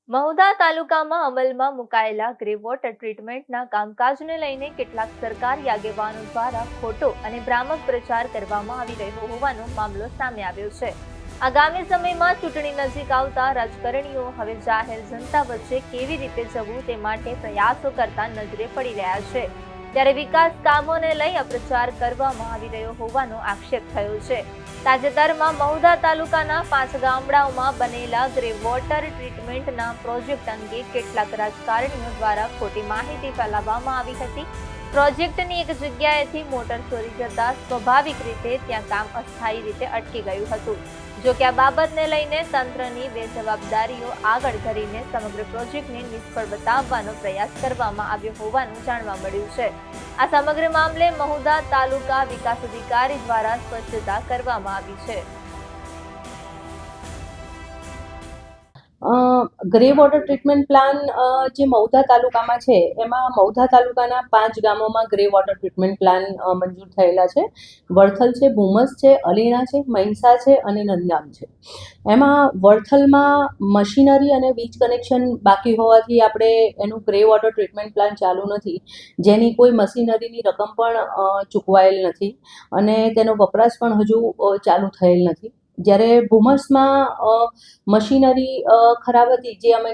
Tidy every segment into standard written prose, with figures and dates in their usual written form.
મહુધા તાલુકામાં અમલમાં મુકાયેલા grey water ટ્રીટમેન્ટના કામકાજને લઈને કેટલાક સરકારી આગેવાનો દ્વારા ખોટો અને ભ્રામક પ્રચાર કરવામાં આવી રહ્યો હોવાનો મામલો સામે આવ્યો છે। આગામી સમયમાં ચૂંટણી નજીક આવતા રાજકારણીઓ હવે જાહેર જનતા વચ્ચે કેવી રીતે જવું તે માટે પ્રયાસો કરતા નજરે પડી રહ્યા છે, ત્યારે વિકાસ કામોને લઈ અપપ્રચાર કરવામાં આવી રહ્યો હોવાનો આક્ષેપ થયો છે। તાજેતરમાં મહુધા તાલુકાના 5 ગામડાઓમાં બનેલા ગ્રે વોટર ટ્રીટમેન્ટના પ્રોજેક્ટ અંગે કેટલાક રાજકારણીઓ દ્વારા ખોટી માહિતી ફેલાવવામાં આવી હતી। પ્રોજેક્ટની એક જગ્યાએથી મોટર ચોરી જતા સ્વાભાવિક રીતે ત્યાં કામ અસ્થાયી રીતે અટકી ગયું હતું। જો કે આ બાબતને લઈને તંત્રની બેજવાબદારીઓ આગળ ધરીને સમગ્ર પ્રોજેક્ટને નિષ્ફળ બતાવવાનો પ્રયાસ કરવામાં આવ્યો હોવાનું જાણવા મળ્યું છે। આ સમગ્ર મામલે મહુધા તાલુકા વિકાસ અધિકારી દ્વારા સ્પષ્ટતા કરવામાં આવી છે। ગ્રે વોટર ટ્રીટમેન્ટ પ્લાન જે મહુધા તાલુકામાં છે એમાં મહુધા તાલુકાના 5 ગામોમાં ગ્રે વોટર ટ્રીટમેન્ટ પ્લાન મંજૂર થયેલા છે। વડથલ છે, ભૂમસ છે, અલીણા છે, મહીસા છે અને નંદગામ છે। એમાં વડથલમાં મશીનરી અને વીજ કનેક્શન બાકી હોવાથી આપણે એનું ગ્રે વોટર ટ્રીટમેન્ટ પ્લાન ચાલુ નથી, જેની કોઈ મશીનરીની રકમ પણ ચૂકવાયેલ નથી અને તેનો વપરાશ પણ હજુ ચાલુ થયેલ નથી। જ્યારે ભૂમસમાં મશીનરી ખરાબ હતી, જે અમે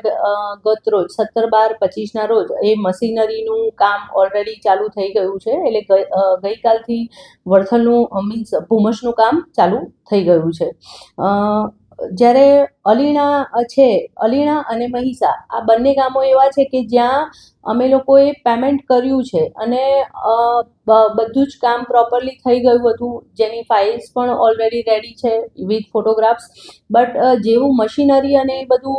ગત રોજ 17/12/25ના રોજ એ મશીનરીનું કામ ઓલરેડી ચાલુ થઈ ગયું છે, એટલે ગઈકાલથી વડથલનું મીન્સ ભૂમસનું કામ ચાલુ થઈ ગયું છે। જ્યારે અલીણા છે, અલીણા અને મહીસા આ બંને ગામો એવા છે કે જ્યાં અમે લોકોએ પેમેન્ટ કર્યું છે અને બધું જ કામ પ્રોપરલી થઈ ગયું હતું, જેની ફાઇલ્સ પણ ઓલરેડી રેડી છે વિથ ફોટોગ્રાફ્સ। બટ જેવું મશીનરી અને એ બધું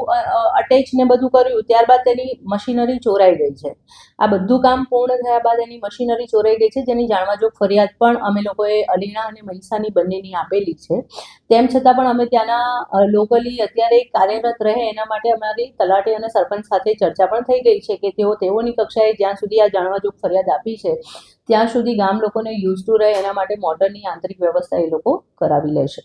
અટેચ ને બધું કર્યું ત્યારબાદ તેની મશીનરી ચોરાઈ ગઈ છે। આ બધું કામ પૂર્ણ થયા બાદ એની મશીનરી ચોરાઈ ગઈ છે, જેની જાણવાજોગ ફરિયાદ પણ અમે લોકોએ અલીણા અને મહીસાની બંનેની આપેલી છે। તેમ છતાં પણ અમે ત્યાંના લોકલી અત્યારે કાર્યરત રહે એના માટે અમારી તલાટી અને સરપંચ સાથે ચર્ચા પણ થઈ ગઈ છે કે તેઓની કક્ષાએ જ્યાં સુધી આ જાણવાજોગ ફરિયાદ આપી છે ત્યાં સુધી ગામ લોકોને યુઝ ટુ રહે એના માટે મોટરની આંતરિક વ્યવસ્થા એ લોકો કરાવી લેશે।